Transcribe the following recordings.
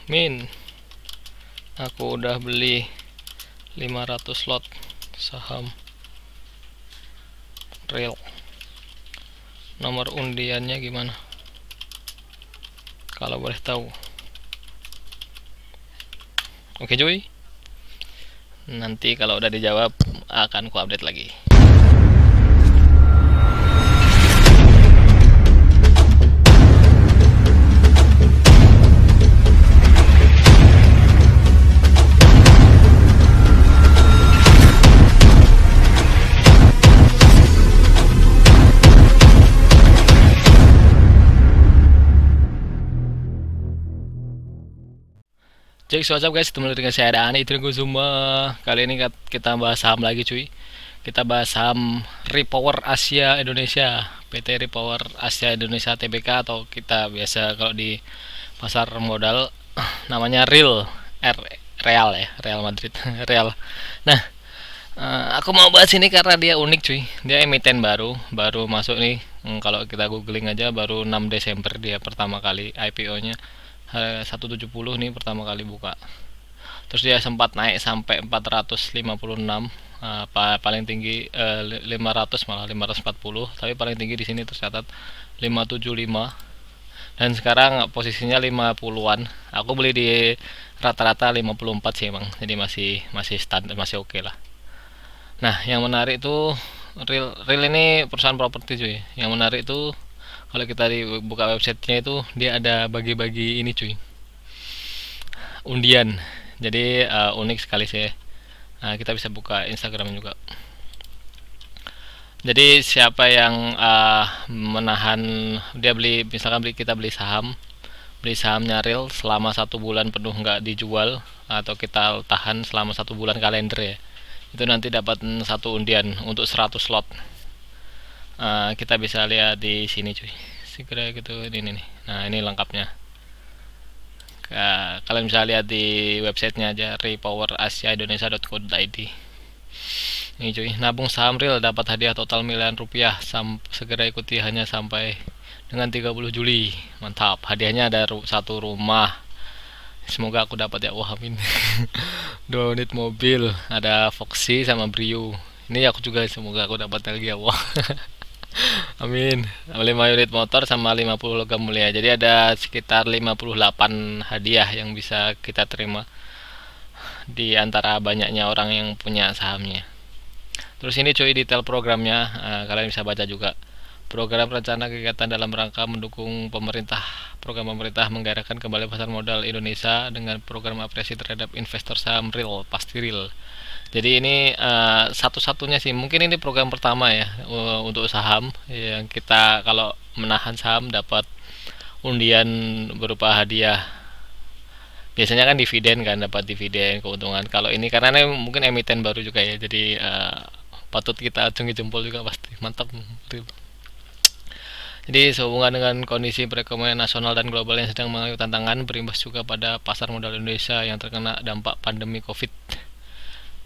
Min, aku udah beli 500 lot saham real. Nomor undiannya gimana? Kalau boleh tahu. Oke cuy, nanti kalau udah dijawab akan ku update lagi. Cek, what's up guys, ketemu dengan saya Dani Kusuma. Kali ini kita bahas saham lagi cuy. Kita bahas saham Repower Asia Indonesia, PT Repower Asia Indonesia Tbk, atau kita biasa kalau di pasar modal namanya Real Real ya, Real Madrid Real. Nah, aku mau bahas ini karena dia unik cuy. Dia emiten baru masuk nih. Kalau kita googling aja baru 6 Desember dia pertama kali IPO-nya. 170 nih pertama kali buka. Terus dia sempat naik sampai 456, paling tinggi 500, malah 540, tapi paling tinggi di sini tercatat 575. Dan sekarang posisinya 50-an. Aku beli di rata-rata 54 sih emang. Jadi masih standar, masih oke lah. Nah, yang menarik tuh Real ini perusahaan properti cuy. Yang menarik tuh kalau kita buka websitenya itu dia ada bagi-bagi ini cuy, undian. Jadi unik sekali sih. Nah, kita bisa buka Instagram juga. Jadi siapa yang menahan, dia beli, misalkan kita beli sahamnya Real selama 1 bulan penuh nggak dijual, atau kita tahan selama 1 bulan kalender ya, itu nanti dapat 1 undian untuk 100 lot. Kita bisa lihat di sini cuy, segera gitu ini nih. Nah, ini lengkapnya. Kalian bisa lihat di websitenya aja, repowerasiaindonesia.co.id. Ini cuy, nabung saham Real dapat hadiah total miliaran rupiah. Segera ikuti hanya sampai dengan 30 Juli. Mantap, hadiahnya ada 1 rumah. Semoga aku dapat ya, wah amin. 2 unit mobil, ada Foxy sama Brio. Ini aku juga semoga aku dapat lagi ya, wah. Amin. 5 unit motor sama 50 logam mulia. Jadi ada sekitar 58 hadiah yang bisa kita terima di antara banyaknya orang yang punya sahamnya. Terus ini cuy detail programnya, kalian bisa baca juga. Program rencana kegiatan dalam rangka mendukung program pemerintah menggairahkan kembali pasar modal Indonesia dengan program apresiasi terhadap investor saham Real, pasti Real. Jadi ini satu-satunya sih, mungkin ini program pertama ya untuk saham yang kita kalau menahan saham dapat undian berupa hadiah. Biasanya kan dividen, kan dapat dividen keuntungan. Kalau ini karena ini mungkin emiten baru juga ya, jadi patut kita acungi jempol juga, pasti mantap. Jadi sehubungan dengan kondisi perekonomian nasional dan global yang sedang mengalami tantangan, berimbas juga pada pasar modal Indonesia yang terkena dampak pandemi COVID.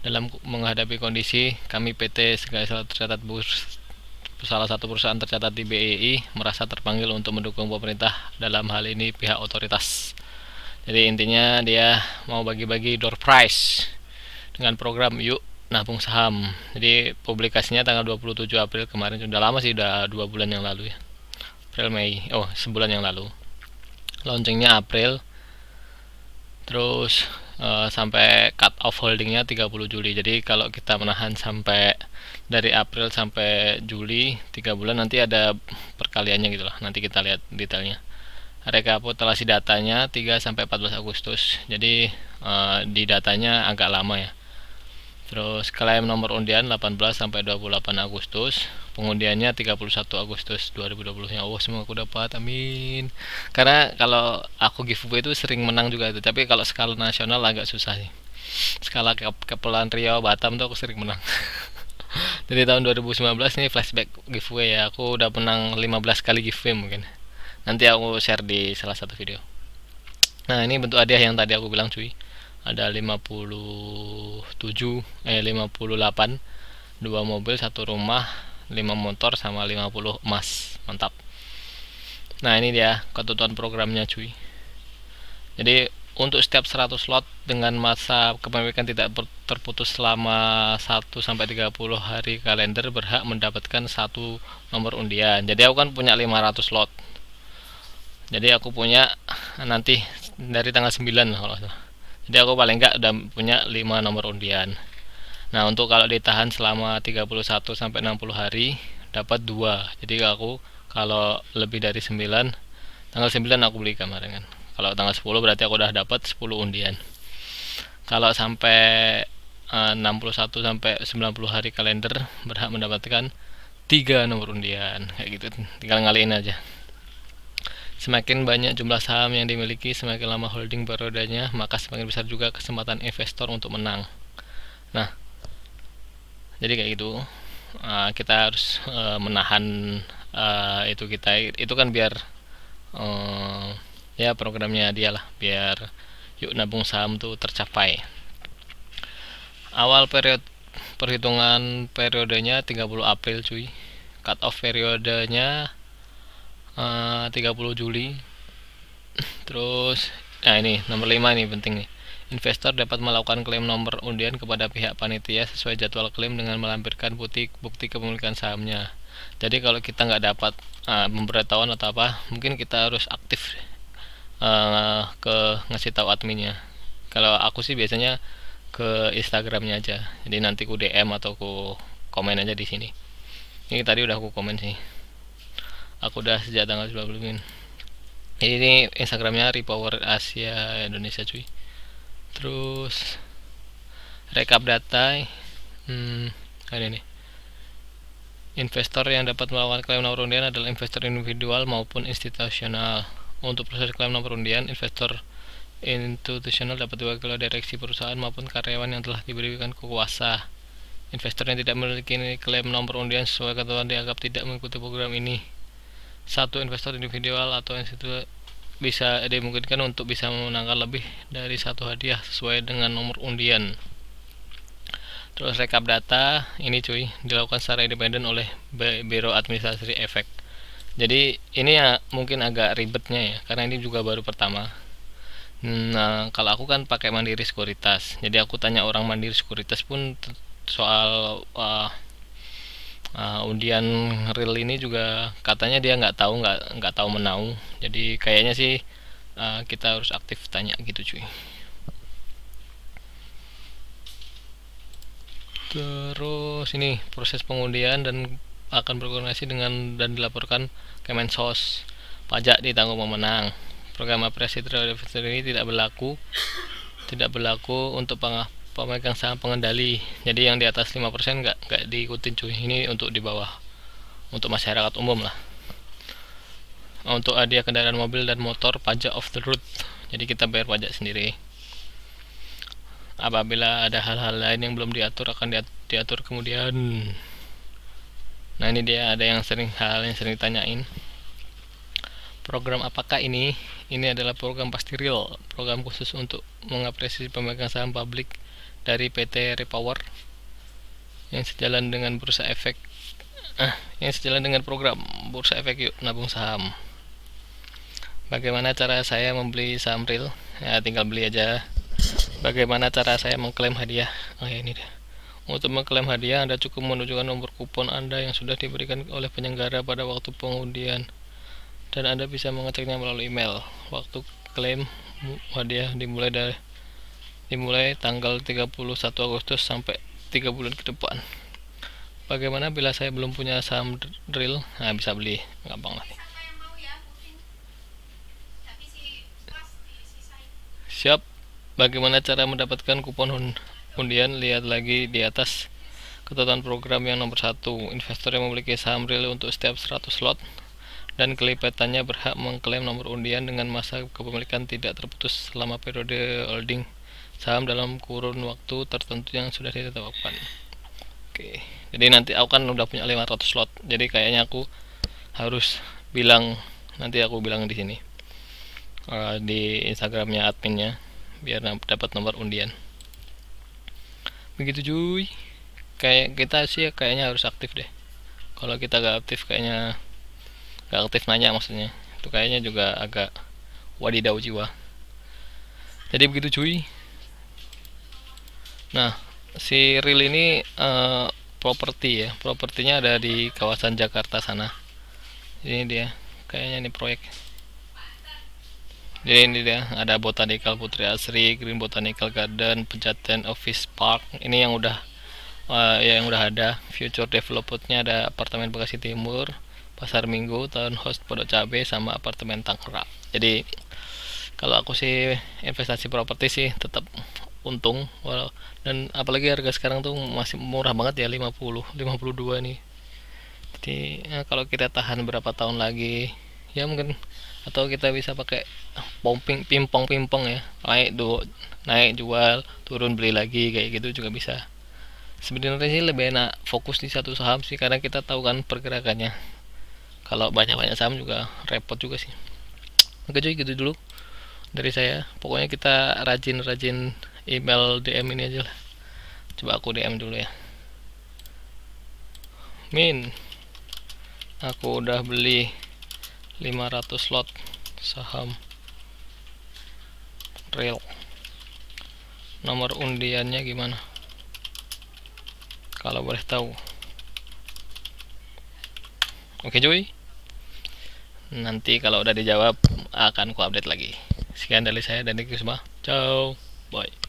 Dalam menghadapi kondisi, kami PT salah satu perusahaan tercatat di BEI merasa terpanggil untuk mendukung pemerintah, dalam hal ini pihak otoritas. Jadi intinya dia mau bagi-bagi door prize dengan program Yuk Nabung Saham. Jadi publikasinya tanggal 27 April kemarin, sudah lama sih, udah 2 bulan yang lalu ya. April Mei, sebulan yang lalu. Launchingnya April. Terus sampai cut off holdingnya 30 Juli. Jadi kalau kita menahan sampai dari April sampai Juli 3 bulan, nanti ada perkaliannya gitu lah. Nanti kita lihat detailnya. Rekapitulasi datanya 3 sampai 14 Agustus. Jadi di datanya agak lama ya. Terus klaim nomor undian 18 sampai 28 Agustus. Pengundiannya 31 Agustus 2020. Ya Allah, semoga aku dapat, amin. Karena kalau aku giveaway itu sering menang juga itu, tapi kalau skala nasional agak susah sih. Skala Kepulauan Riau, Batam tuh aku sering menang. Dari tahun 2019 ini flashback giveaway ya, aku udah menang 15 kali giveaway mungkin. Nanti aku share di salah satu video. Nah, ini bentuk hadiah yang tadi aku bilang cuy. Ada 58, 2 mobil, 1 rumah, 5 motor sama 50 emas. Mantap. Nah, ini dia ketentuan programnya cuy. Jadi untuk setiap 100 slot dengan masa kepemilikan tidak terputus selama 1 sampai 30 hari kalender berhak mendapatkan satu nomor undian. Jadi aku kan punya 500 slot. Jadi aku punya nanti dari tanggal 9 kalau salah. Jadi aku paling enggak udah punya 5 nomor undian. Nah, untuk kalau ditahan selama 31 sampai 60 hari dapat 2. Jadi aku kalau lebih dari 9, tanggal 9 aku beli kemarin kan. Kalau tanggal 10 berarti aku udah dapat 10 undian. Kalau sampai 61 sampai 90 hari kalender berhak mendapatkan 3 nomor undian. Kayak gitu. Tinggal ngaliin aja. Semakin banyak jumlah saham yang dimiliki, semakin lama holding periodenya, maka semakin besar juga kesempatan investor untuk menang. Nah, jadi kayak gitu. Kita harus menahan itu kita itu kan biar ya programnya dia lah, biar yuk nabung saham tuh tercapai. Awal perhitungan periodenya 30 April cuy. Cut off periodenya 30 Juli. Terus nah ini nomor 5 nih penting nih. Investor dapat melakukan klaim nomor undian kepada pihak panitia sesuai jadwal klaim dengan melampirkan bukti kepemilikan sahamnya. Jadi kalau kita nggak dapat pemberitahuan atau apa, mungkin kita harus aktif ke ngasih tahu adminnya. Kalau aku sih biasanya ke Instagramnya aja. Jadi nanti ku DM atau ku komen aja di sini. Ini tadi udah aku komen sih. Aku udah sejak tanggal 20. Jadi ini Instagramnya Repower Asia Indonesia cuy. Terus rekap data ini nih. Investor yang dapat melakukan klaim nomor undian adalah investor individual maupun institusional. Untuk proses klaim nomor undian, investor institusional dapat diwakili oleh direksi perusahaan maupun karyawan yang telah diberikan kuasa. Investor yang tidak memiliki klaim nomor undian sesuai ketentuan dianggap tidak mengikuti program ini. Satu investor individual atau institusi bisa dimungkinkan untuk bisa memenangkan lebih dari satu hadiah sesuai dengan nomor undian. Terus rekap data ini cuy dilakukan secara independen oleh Biro Administrasi Efek. Jadi ini ya mungkin agak ribetnya ya karena ini juga baru pertama. Nah kalau aku kan pakai Mandiri Sekuritas, jadi aku tanya orang Mandiri Sekuritas pun soal undian real ini juga katanya dia nggak tahu menau. Jadi kayaknya sih kita harus aktif tanya gitu cuy. Terus ini proses pengundian dan akan berkoordinasi dengan dan dilaporkan Kemensos. Pajak ditanggung pemenang. Program apresiasi terhadap investor ini tidak berlaku untuk pemegang saham pengendali. Jadi yang di atas 5% nggak diikutin cuy. Ini untuk di bawah, untuk masyarakat umum lah. Untuk hadiah kendaraan mobil dan motor pajak off the road. Jadi kita bayar pajak sendiri. Apabila ada hal-hal lain yang belum diatur akan diatur kemudian. Nah ini dia ada hal yang sering ditanyain. Program apakah ini? Ini adalah program pasti real, program khusus untuk mengapresiasi pemegang saham publik dari PT Repower yang sejalan dengan bursa efek yang sejalan dengan program bursa efek yuk nabung saham. Bagaimana cara saya membeli saham real? Ya tinggal beli aja. Bagaimana cara saya mengklaim hadiah? Oh ya ini dia. Untuk mengklaim hadiah Anda cukup menunjukkan nomor kupon Anda yang sudah diberikan oleh penyelenggara pada waktu pengundian dan Anda bisa mengeceknya melalui email. Waktu klaim hadiah dimulai tanggal 31 Agustus sampai 3 bulan ke depan. Bagaimana bila saya belum punya saham real? Nah bisa beli, gampang lah. Siap. Bagaimana cara mendapatkan kupon undian? Lihat lagi di atas ketentuan program yang nomor 1. Investor yang memiliki saham real untuk setiap 100 slot dan kelipatannya berhak mengklaim nomor undian dengan masa kepemilikan tidak terputus selama periode holding saham dalam kurun waktu tertentu yang sudah ditetapkan. Oke. Jadi nanti aku kan udah punya 500 slot. Jadi kayaknya aku harus bilang, nanti aku bilang di sini di Instagramnya adminnya biar dapat nomor undian. Begitu cuy. Kayak kita sih kayaknya harus aktif deh. Kalau kita gak aktif kayaknya gak aktif nanya maksudnya, itu kayaknya juga agak wadidaw jiwa. Jadi begitu cuy. Nah, si real ini properti ya, propertinya ada di kawasan Jakarta sana. Ini dia, kayaknya ini proyek. Jadi ini dia, ada Botanical Putri Asri, Green Botanical Garden, Pejaten Office Park. Ini yang udah ada. Future development-nya ada apartemen Bekasi Timur, Pasar Minggu, Townhouse Pondok Cabe, sama apartemen Tangerang. Jadi kalau aku sih investasi properti sih tetap untung, dan apalagi harga sekarang tuh masih murah banget ya, 52 nih. Jadi kalau kita tahan berapa tahun lagi ya mungkin, atau kita bisa pakai pumping pimpong ya, naik jual, turun beli lagi, kayak gitu juga bisa. Sebenarnya sih lebih enak fokus di satu saham sih, karena kita tahu kan pergerakannya. Kalau banyak-banyak saham juga repot juga sih. Oke cuy, gitu dulu dari saya. Pokoknya kita rajin-rajin email DM ini aja lah. Coba aku DM dulu ya. Min, aku udah beli 500 lot saham real. Nomor undiannya gimana? Kalau boleh tahu. Oke cuy. Nanti kalau udah dijawab akan ku update lagi. Sekian dari saya dan Kusuma. Ciao. Bye.